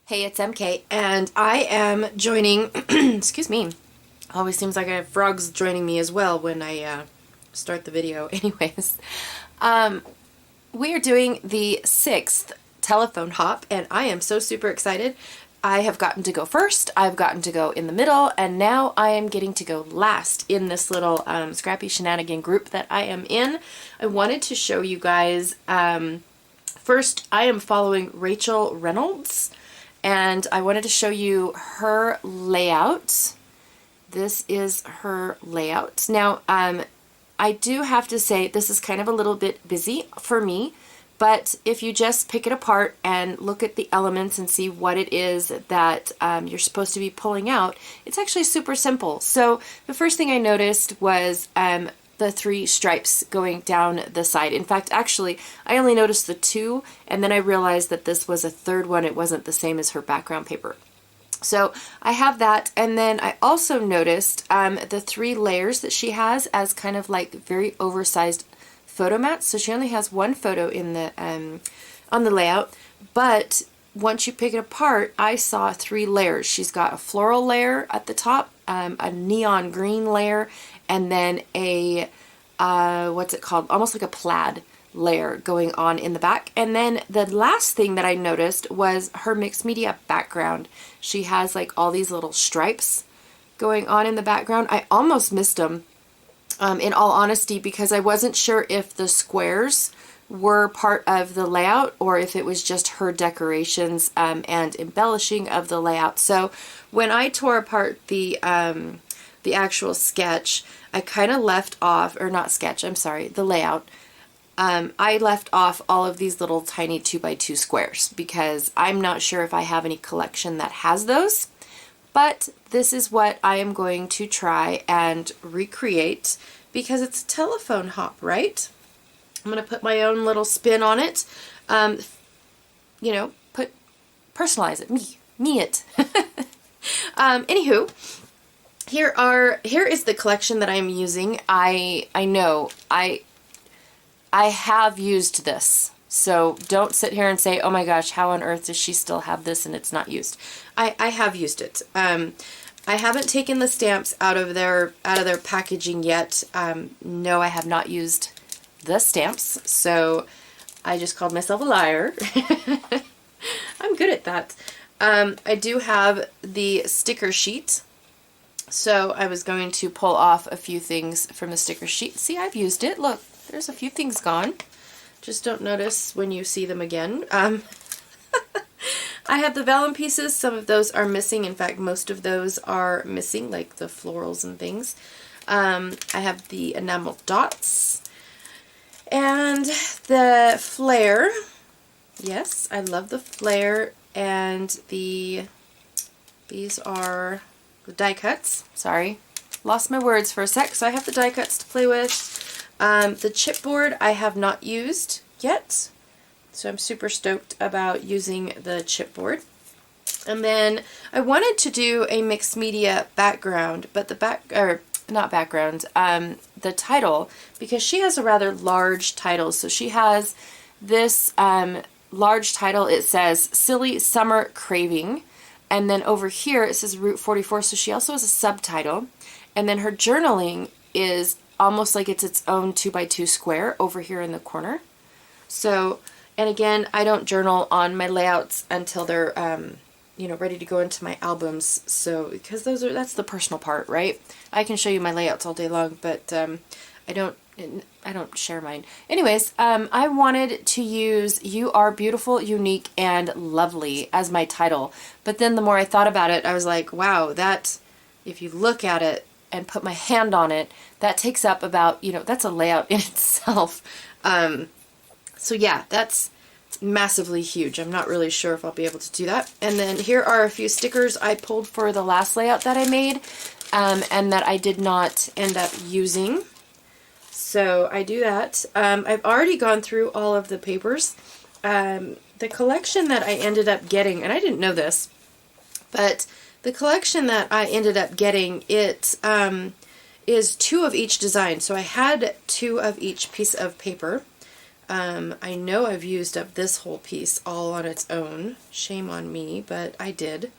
Hey, it's MK, and I am joining, excuse me, always seems like I have frogs joining me as well when I start the video. Anyways, we are doing the 6th telephone hop, and I am so super excited. I have gotten to go first, I've gotten to go in the middle, and now I am getting to go last in this little Scrappy Shenanigan group that I am in. I wanted to show you guys, first I am following Rachel Reynolds, and I wanted to show you her layout. This is her layout. Now, I do have to say this is kind of a little bit busy for me, but if you just pick it apart and look at the elements and see what it is that you're supposed to be pulling out, it's actually super simple. So the first thing I noticed was the 3 stripes going down the side. In fact, actually, I only noticed the 2, and then I realized that this was a 3rd one. It wasn't the same as her background paper. So I have that, and then I also noticed the 3 layers that she has as kind of like very oversized photo mats. So she only has 1 photo in the on the layout, but once you pick it apart, I saw 3 layers. She's got a floral layer at the top, a neon green layer, and then a, what's it called? Almost like a plaid layer going on in the back. And then the last thing that I noticed was her mixed media background. She has like all these little stripes going on in the background. I almost missed them, in all honesty, because I wasn't sure if the squares were part of the layout or if it was just her decorations and embellishing of the layout. So when I tore apart the actual sketch, I kind of left off, or not sketch, I'm sorry, the layout. I left off all of these little tiny 2x2 squares because I'm not sure if I have any collection that has those, but this is what I am going to try and recreate because it's a telephone hop, right? I'm going to put my own little spin on it, you know, personalize it, me it. Anywho, here is the collection that I'm using. I know I have used this, so don't sit here and say, oh my gosh, how on earth does she still have this and it's not used? I have used it. I haven't taken the stamps out of their packaging yet. No, I have not used the stamps, so I just called myself a liar. I'm good at that. I do have the sticker sheet. So I was going to pull off a few things from the sticker sheet. See, I've used it. Look, there's a few things gone. Just don't notice when you see them again. I have the vellum pieces. Some of those are missing. In fact, most of those are missing, like the florals and things. I have the enamel dots. And the flare. Yes, I love the flare. And these are the die cuts. Sorry, lost my words for a sec, so I have the die cuts to play with. The chipboard I have not used yet, so I'm super stoked about using the chipboard. And then I wanted to do a mixed media background, but the the title, because she has a rather large title. So she has this large title. It says Silly Summer Craving. And then over here it says Route 44, so she also has a subtitle. And then her journaling is almost like it's its own 2x2 square over here in the corner. So, and again, I don't journal on my layouts until they're, you know, ready to go into my albums. So, because that's the personal part, right? I can show you my layouts all day long, but I don't share mine. Anyways, I wanted to use You Are Beautiful, Unique, and Lovely as my title. But then the more I thought about it, I was like, wow, that, if you look at it and put my hand on it, that takes up about, you know, that's a layout in itself. So yeah, that's massively huge. I'm not really sure if I'll be able to do that. And then here are a few stickers I pulled for the last layout that I made, and that I did not end up using. So I do that. I've already gone through all of the papers. The collection that I ended up getting, and I didn't know this, but the collection that I ended up getting, it is 2 of each design. So I had 2 of each piece of paper. I know I've used up this whole piece all on its own. Shame on me, but I did.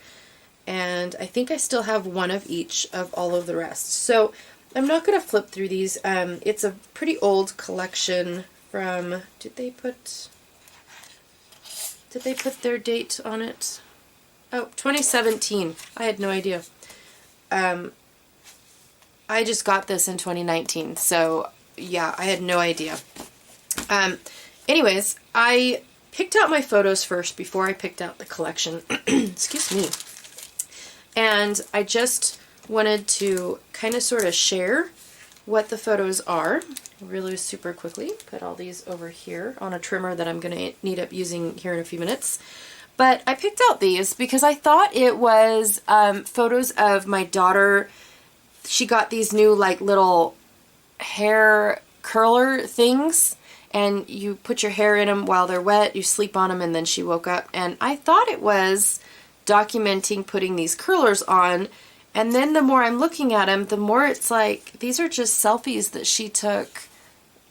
And I think I still have one of each of all of the rest. So I'm not going to flip through these. It's a pretty old collection from, did they put their date on it? Oh, 2017. I had no idea. I just got this in 2019, so yeah, I had no idea. Anyways, I picked out my photos first before I picked out the collection. Excuse me. And I just wanted to kind of sort of share what the photos are really super quickly. Put all these over here on a trimmer that I'm going to need up using here in a few minutes. But I picked out these because I thought it was photos of my daughter. She got these new like little hair curler things, and you put your hair in them while they're wet, you sleep on them, and then she woke up. And I thought it was documenting putting these curlers on, and then the more I'm looking at them, the more it's like these are just selfies that she took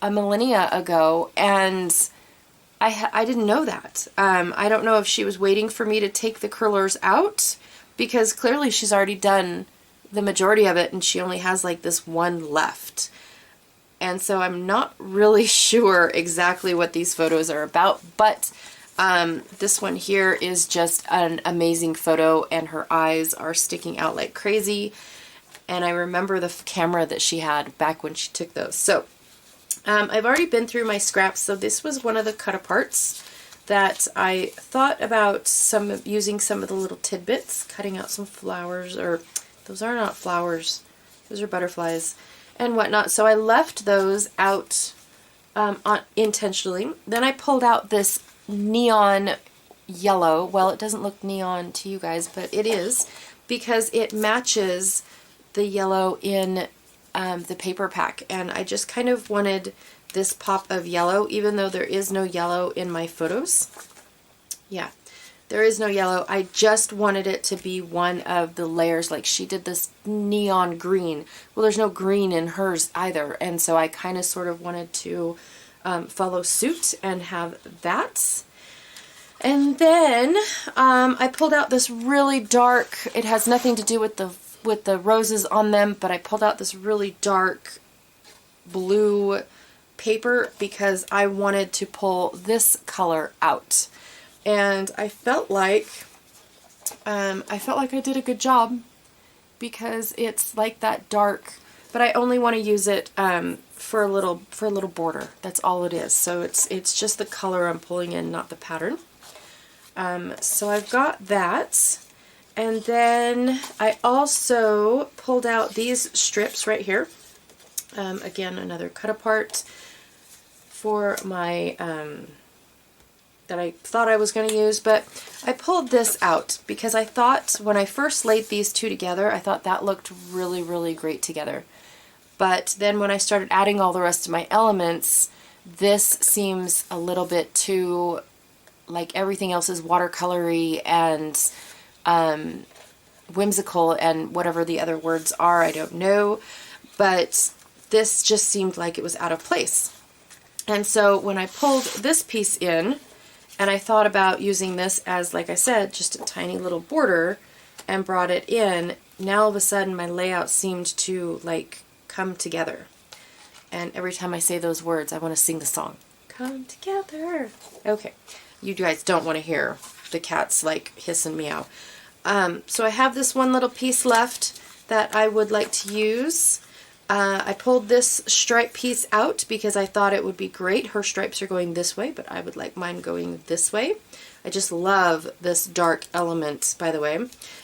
a millennia ago, and I didn't know that. I don't know if she was waiting for me to take the curlers out, because clearly she's already done the majority of it and she only has like this one left. And so I'm not really sure exactly what these photos are about, but this one here is just an amazing photo, and her eyes are sticking out like crazy. And I remember the camera that she had back when she took those. So I've already been through my scraps, so this was one of the cut-aparts that I thought about using some of the little tidbits, cutting out some flowers, or those are not flowers, those are butterflies, and whatnot. So I left those out intentionally. Then I pulled out this neon yellow. Well, it doesn't look neon to you guys, but it is, because it matches the yellow in the paper pack, and I just kind of wanted this pop of yellow, even though there is no yellow in my photos. Yeah, there is no yellow. I just wanted it to be one of the layers. Like she did this neon green. Well, there's no green in hers either, and so I kind of sort of wanted to follow suit and have that. And then I pulled out this really dark, it has nothing to do with the roses on them, but I pulled out this really dark blue paper because I wanted to pull this color out. And I felt like I did a good job, because it's like that dark, but I only want to use it for a little border. That's all it is. So it's just the color I'm pulling in, not the pattern. So I've got that. And then I also pulled out these strips right here. Again, another cut apart for my, that I thought I was going to use, but I pulled this out because I thought when I first laid these two together, I thought that looked really, really great together. But then when I started adding all the rest of my elements, this seems a little bit too, like everything else is watercolory and whimsical and whatever the other words are, I don't know, but this just seemed like it was out of place. And so when I pulled this piece in, and I thought about using this as, like I said, just a tiny little border, and brought it in, now all of a sudden my layout seemed to like come together. And every time I say those words, I want to sing the song. Come together. Okay. You guys don't want to hear the cats like hiss and meow. So I have this one little piece left that I would like to use. I pulled this stripe piece out because I thought it would be great. Her stripes are going this way, but I would like mine going this way. I just love this dark element, by the way.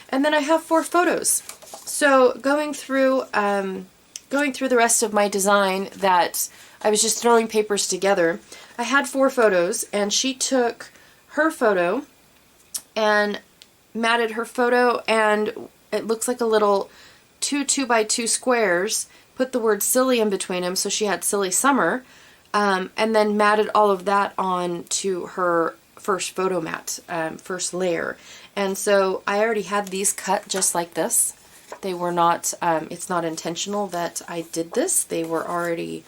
And then I have 4 photos. So going through the rest of my design that I was just throwing papers together, I had 4 photos, and she took her photo and matted her photo, and it looks like a little 2 2x2 squares, put the word silly in between them, so she had Silly Summer, and then matted all of that on to her first photo mat, first layer. And so I already had these cut just like this. They were not, it's not intentional that I did this. They were already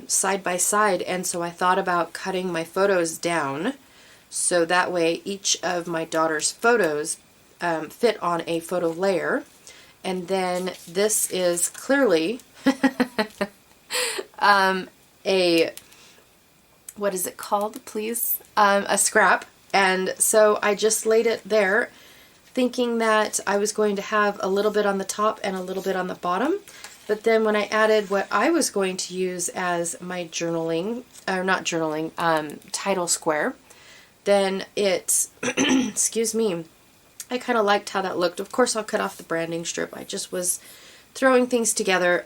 side by side, and so I thought about cutting my photos down so that way each of my daughter's photos fit on a photo layer. And then this is clearly a, what is it called, please? A scrap. And so I just laid it there thinking that I was going to have a little bit on the top and a little bit on the bottom. But then when I added what I was going to use as my journaling, or not journaling, title square, then it, excuse me, I kind of liked how that looked. Of course, I'll cut off the branding strip. I just was throwing things together.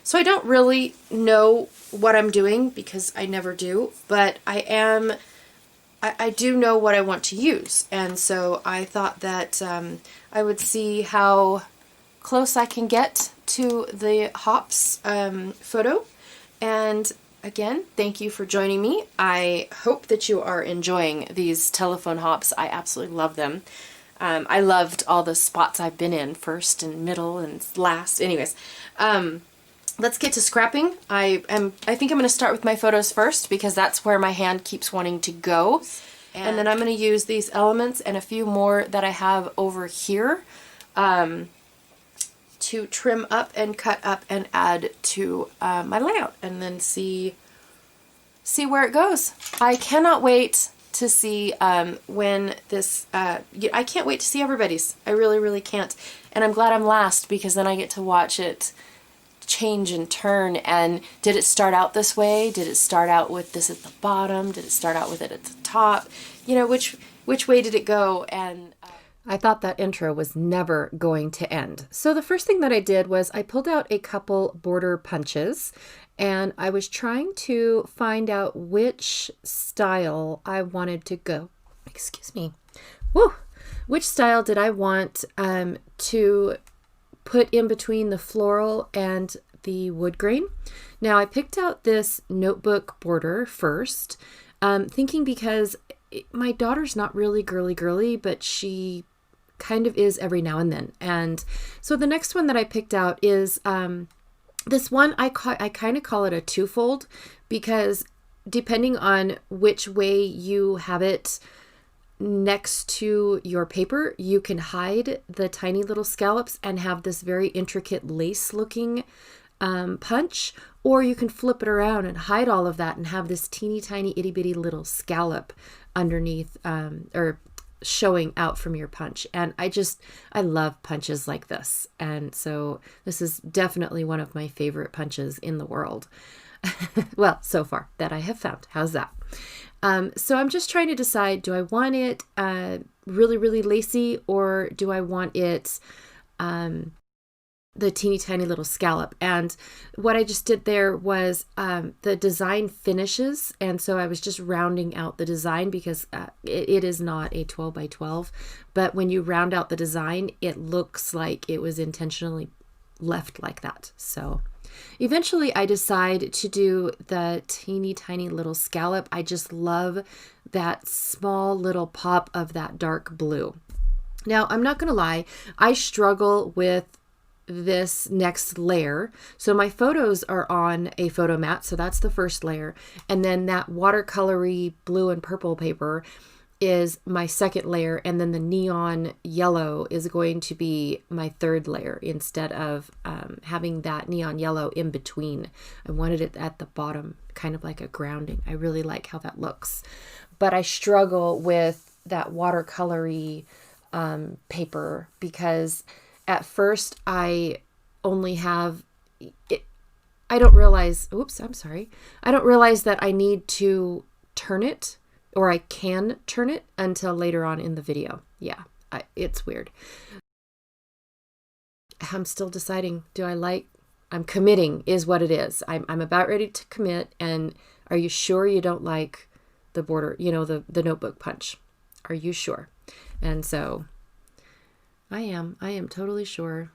So I don't really know what I'm doing because I never do, but I do know what I want to use. And so I thought that I would see how close I can get to the hops photo. And again, thank you for joining me. I hope that you are enjoying these telephone hops. I absolutely love them. I loved all the spots I've been in, first and middle and last. Anyways, let's get to scrapping. I think I'm going to start with my photos first because that's where my hand keeps wanting to go. And then I'm going to use these elements and a few more that I have over here to trim up and cut up and add to my layout, and then see where it goes. I cannot wait to see when this, I can't wait to see everybody's. I really, really can't. And I'm glad I'm last because then I get to watch it change and turn. And did it start out this way? Did it start out with this at the bottom? Did it start out with it at the top? You know, which way did it go? And I thought that intro was never going to end. So the first thing that I did was I pulled out a couple border punches, and I was trying to find out which style I wanted to go. Excuse me. Woo! Which style did I want to put in between the floral and the wood grain? Now I picked out this notebook border first, thinking because my daughter's not really girly, but she kind of is every now and then. And so the next one that I picked out is this one. I kind of call it a twofold because depending on which way you have it next to your paper, you can hide the tiny little scallops and have this very intricate lace looking punch, or you can flip it around and hide all of that and have this teeny tiny itty bitty little scallop underneath or showing out from your punch. And I love punches like this. And so this is definitely one of my favorite punches in the world. Well, so far that I have found. How's that? So I'm just trying to decide, do I want it really, really lacy, or do I want it the teeny tiny little scallop? And what I just did there was the design finishes, and so I was just rounding out the design because it is not a 12 by 12, but when you round out the design, it looks like it was intentionally left like that. So eventually I decide to do the teeny tiny little scallop. I just love that small little pop of that dark blue. Now, I'm not going to lie, I struggle with this next layer. So my photos are on a photo mat, so that's the first layer, and then that watercolory blue and purple paper is my second layer, and then the neon yellow is going to be my third layer instead of having that neon yellow in between. I wanted it at the bottom, kind of like a grounding. I really like how that looks, but I struggle with that watercolory paper because at first I only have it. I don't realize, oops, I'm sorry. I don't realize that I need to turn it, or I can turn it until later on in the video. Yeah, it's weird. I'm still deciding, I'm committing is what it is. I'm about ready to commit. And are you sure you don't like the border, the notebook punch? Are you sure? And so I am totally sure.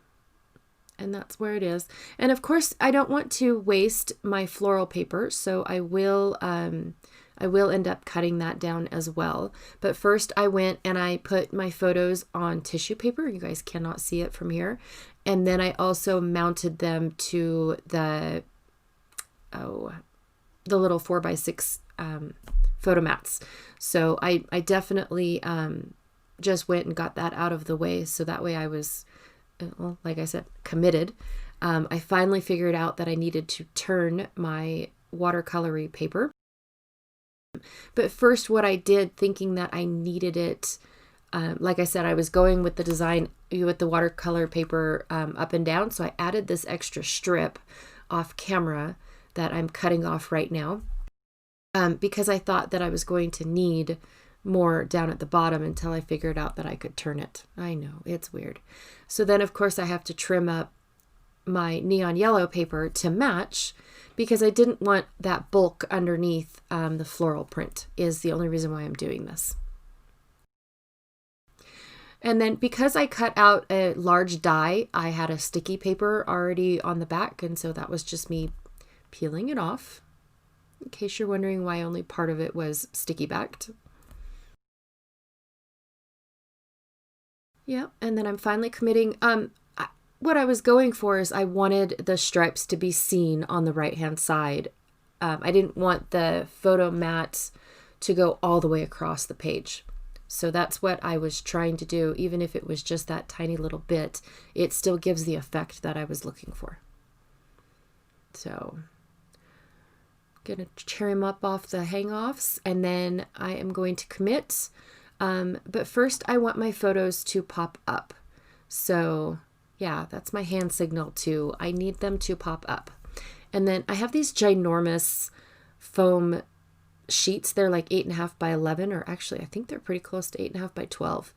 And that's where it is. And of course, I don't want to waste my floral paper, so I will end up cutting that down as well. But first I went and I put my photos on tissue paper. You guys cannot see it from here. And then I also mounted them to the the little 4x6 photo mats. So I definitely just went and got that out of the way. So that way I was, well, like I said, committed. I finally figured out that I needed to turn my watercolory paper. But first what I did, thinking that I needed it, like I said, I was going with the design with the watercolor paper up and down. So I added this extra strip off camera that I'm cutting off right now because I thought that I was going to need more down at the bottom until I figured out that I could turn it. I know, it's weird. So then, of course, I have to trim up my neon yellow paper to match because I didn't want that bulk underneath the floral print is the only reason why I'm doing this. And then because I cut out a large die, I had a sticky paper already on the back, and so that was just me peeling it off, in case you're wondering why only part of it was sticky backed. Yeah, and then I'm finally committing. What I was going for is I wanted the stripes to be seen on the right-hand side. I didn't want the photo mat to go all the way across the page. So that's what I was trying to do. Even if it was just that tiny little bit, it still gives the effect that I was looking for. So I'm going to trim up off the hang-offs, and then I am going to commit. But first I want my photos to pop up. So yeah, that's my hand signal too. I need them to pop up. And then I have these ginormous foam sheets. They're like 8.5 by 11, or actually I think they're pretty close to 8.5 by 12.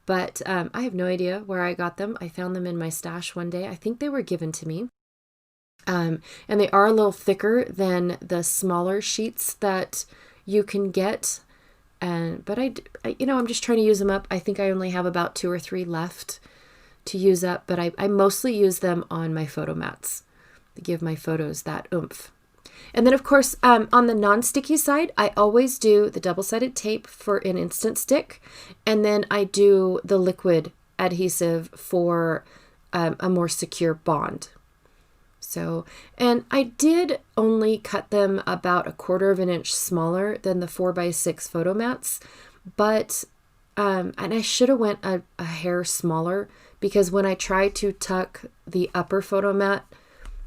But I have no idea where I got them. I found them in my stash one day. I think they were given to me. And they are a little thicker than the smaller sheets that you can get. But I, I'm just trying to use them up. I think I only have about 2 or 3 left to use up, but I mostly use them on my photo mats to give my photos that oomph. And then of course, on the non-sticky side, I always do the double-sided tape for an instant stick. And then I do the liquid adhesive for a more secure bond. So, and I did only cut them about 1/4 inch smaller than the 4x6 photo mats, but, and I should have went a hair smaller, because when I try to tuck the upper photo mat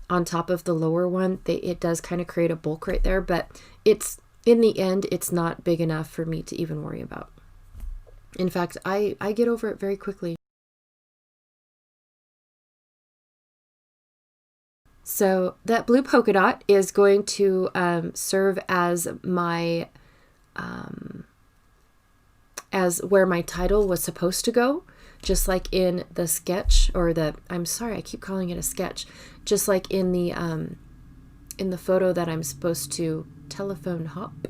on top of the lower one, it does kind of create a bulk right there, but it's, in the end, it's not big enough for me to even worry about. In fact, I get over it very quickly. So that blue polka dot is going to serve as my, as where my title was supposed to go, just like in the sketch, or I'm sorry, I keep calling it a sketch, just like in the photo that I'm supposed to telephone hop.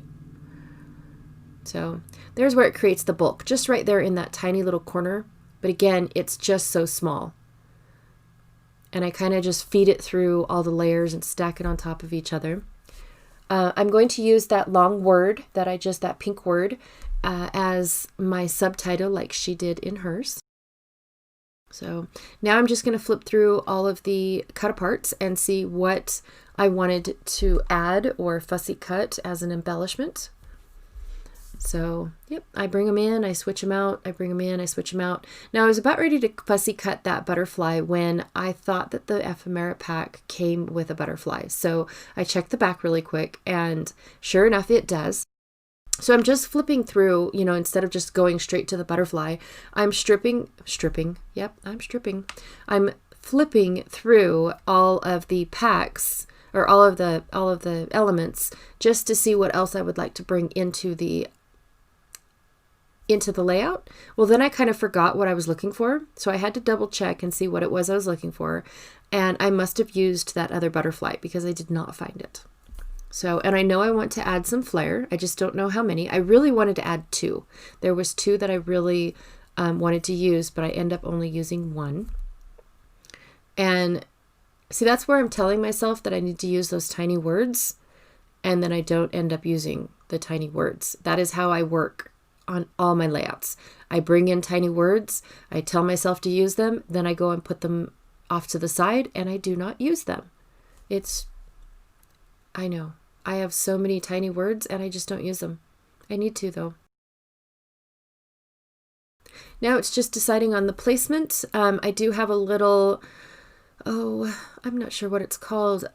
So there's where it creates the bulk, just right there in that tiny little corner. But again, it's just so small. And I kind of just feed it through all the layers and stack it on top of each other. I'm going to use that long word that pink word, as my subtitle, like she did in hers. So now I'm just going to flip through all of the cut aparts and see what I wanted to add or fussy cut as an embellishment. So, yep, I bring them in, I switch them out, I bring them in, I switch them out. Now, I was about ready to fussy cut that butterfly when I thought that the ephemera pack came with a butterfly. So I checked the back really quick, and sure enough, it does. So I'm just flipping through, instead of just going straight to the butterfly, I'm yep, I'm stripping. I'm flipping through all of the packs, or all of the elements, just to see what else I would like to bring into the layout. Well, then I kind of forgot what I was looking for. So I had to double check and see what it was I was looking for. And I must have used that other butterfly because I did not find it. So, and I know I want to add some flair. I just don't know how many. I really wanted to add 2. There was 2 that I really wanted to use, but I end up only using 1. And see, that's where I'm telling myself that I need to use those tiny words, and then I don't end up using the tiny words. That is how I work on all my layouts. I bring in tiny words, I tell myself to use them, then I go and put them off to the side, and I do not use them. I know. I have so many tiny words and I just don't use them. I need to though. Now it's just deciding on the placement. I do have a little, I'm not sure what it's called,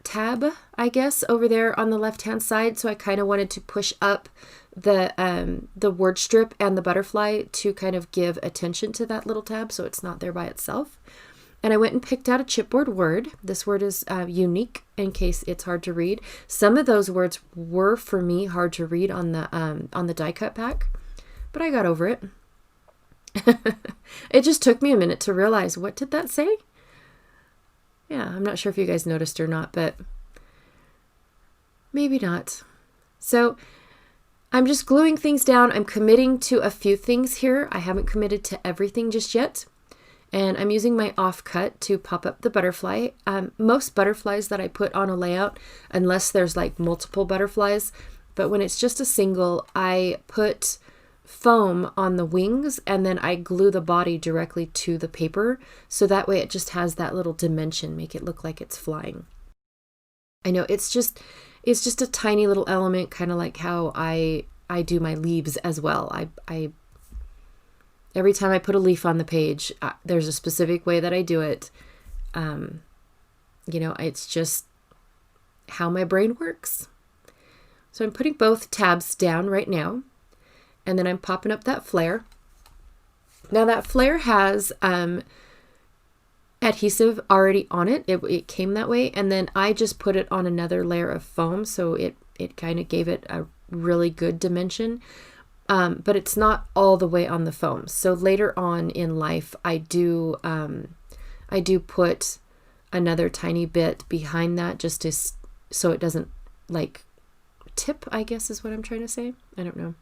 tab, I guess, over there on the left-hand side. So I kind of wanted to push up the word strip and the butterfly to kind of give attention to that little tab so it's not there by itself. And I went and picked out a chipboard word. This word is unique in case it's hard to read. Some of those words were for me hard to read on the die cut pack, but I got over it. It just took me a minute to realize, what did that say? Yeah, I'm not sure if you guys noticed or not, but maybe not. So I'm just gluing things down. I'm committing to a few things here. I haven't committed to everything just yet. And I'm using my offcut to pop up the butterfly. Most butterflies that I put on a layout, unless there's like multiple butterflies, but when it's just a single, I put foam on the wings and then I glue the body directly to the paper. So that way it just has that little dimension, make it look like it's flying. I know it's just a tiny little element, kind of like how I do my leaves as well. I every time I put a leaf on the page, there's a specific way that I do it. It's just how my brain works. So I'm putting both tabs down right now, and then I'm popping up that flare. Now that flare has adhesive already on it. It came that way, and then I just put it on another layer of foam, so it kind of gave it a really good dimension. But it's not all the way on the foam. So later on in life, I do put another tiny bit behind that just so it doesn't like tip, I guess is what I'm trying to say. I don't know.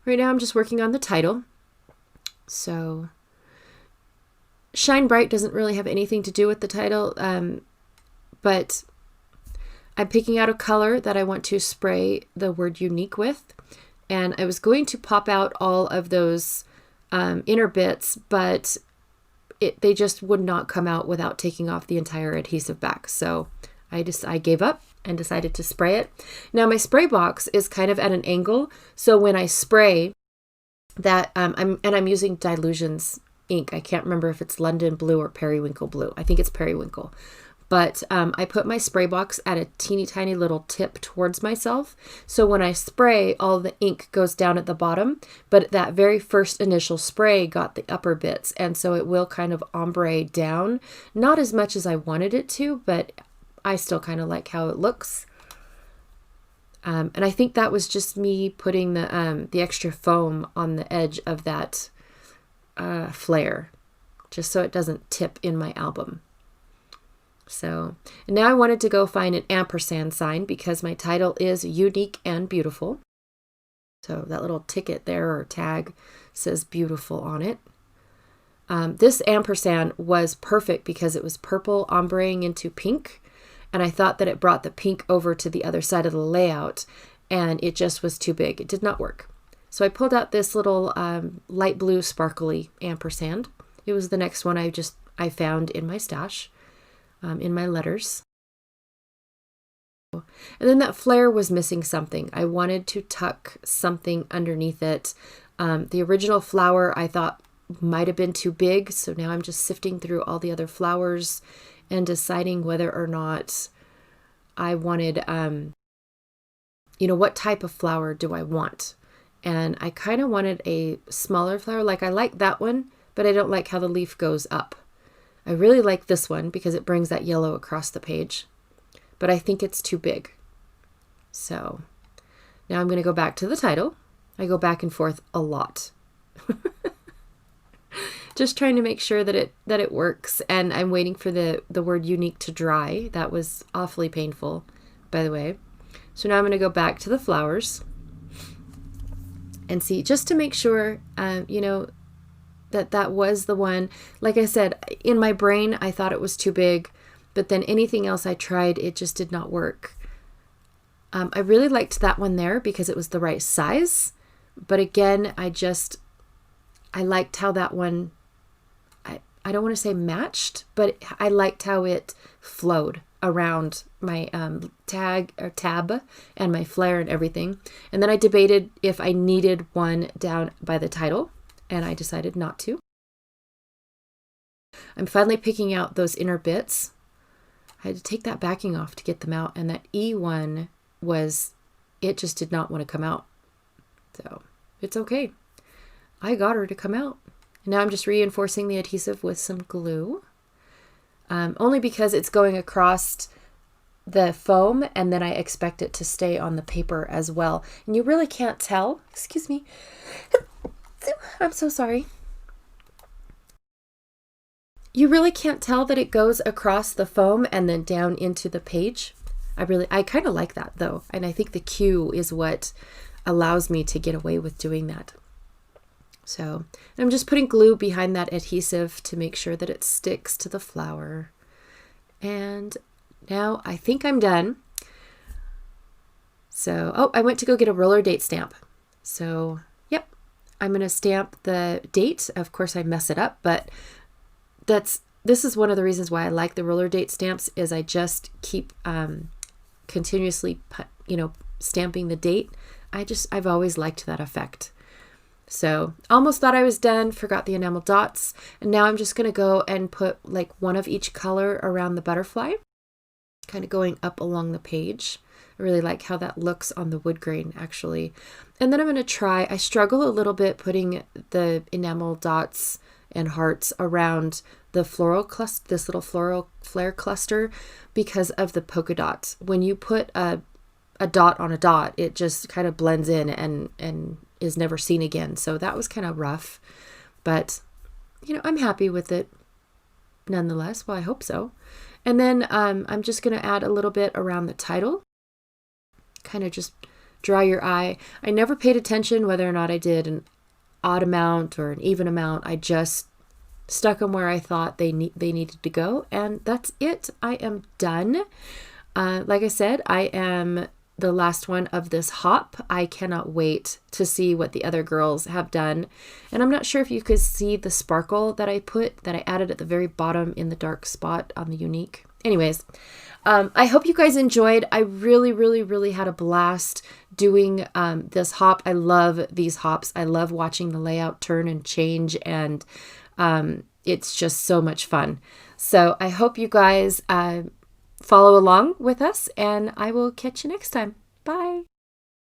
Right now I'm just working on the title. So Shine Bright doesn't really have anything to do with the title, but I'm picking out a color that I want to spray the word unique with. And I was going to pop out all of those inner bits, but they just would not come out without taking off the entire adhesive back. So I gave up and decided to spray it. Now my spray box is kind of at an angle, so when I spray that, I'm using Dilutions ink. I can't remember if it's London Blue or Periwinkle Blue. I think it's Periwinkle. But I put my spray box at a teeny tiny little tip towards myself. So when I spray, all the ink goes down at the bottom, but that very first initial spray got the upper bits. And so it will kind of ombre down, not as much as I wanted it to, but I still kind of like how it looks. And I think that was just me putting the extra foam on the edge of that flare, just so it doesn't tip in my album. So, and now I wanted to go find an ampersand sign because my title is Unique and Beautiful. So that little ticket there or tag says beautiful on it. This ampersand was perfect because it was purple ombreing into pink. And I thought that it brought the pink over to the other side of the layout, and it just was too big. It did not work. So I pulled out this little light blue sparkly ampersand. It was the next one I found in my stash, in my letters. And then that flare was missing something. I wanted to tuck something underneath it. The original flower I thought might have been too big, so now I'm just sifting through all the other flowers and deciding whether or not I wanted, what type of flower do I want? And I kind of wanted a smaller flower. Like I like that one, but I don't like how the leaf goes up. I really like this one because it brings that yellow across the page, but I think it's too big. So now I'm going to go back to the title. I go back and forth a lot. Just trying to make sure that it works, and I'm waiting for the word unique to dry. That was awfully painful, by the way. So now I'm going to go back to the flowers and see, just to make sure, that was the one. Like I said, in my brain, I thought it was too big, but then anything else I tried, it just did not work. I really liked that one there because it was the right size, but again, I liked how that one, I don't want to say matched, but I liked how it flowed around my tab and my flare and everything. And then I debated if I needed one down by the title, and I decided not to. I'm finally picking out those inner bits. I had to take that backing off to get them out, and that E one it just did not want to come out. So it's okay. I got her to come out. Now I'm just reinforcing the adhesive with some glue. Only because it's going across the foam, and then I expect it to stay on the paper as well. And you really can't tell. Excuse me. I'm so sorry. You really can't tell that it goes across the foam and then down into the page. I kind of like that though. And I think the Q is what allows me to get away with doing that. So I'm just putting glue behind that adhesive to make sure that it sticks to the flower. And now I think I'm done. So, oh, I went to go get a roller date stamp. So, yep, I'm going to stamp the date. Of course, I mess it up, but this is one of the reasons why I like the roller date stamps is I just keep continuously, stamping the date. I've always liked that effect. So almost thought I was done, forgot the enamel dots. And now I'm just going to go and put like one of each color around the butterfly, kind of going up along the page. I really like how that looks on the wood grain actually. And then I'm going to I struggle a little bit putting the enamel dots and hearts around the floral cluster, this little floral flare cluster, because of the polka dots. When you put a dot on a dot, it just kind of blends in and is never seen again. So that was kind of rough, but I'm happy with it nonetheless. Well, I hope so. And then I'm just going to add a little bit around the title, kind of just draw your eye. I never paid attention whether or not I did an odd amount or an even amount. I just stuck them where I thought they needed to go, and that's it. I am done. Like I said, I am the last one of this hop. I cannot wait to see what the other girls have done. And I'm not sure if you could see the sparkle that I added at the very bottom in the dark spot on the unique. Anyways, I hope you guys enjoyed. I really, really, really had a blast doing this hop. I love these hops. I love watching the layout turn and change, and it's just so much fun. So I hope you guys follow along with us, and I will catch you next time. Bye.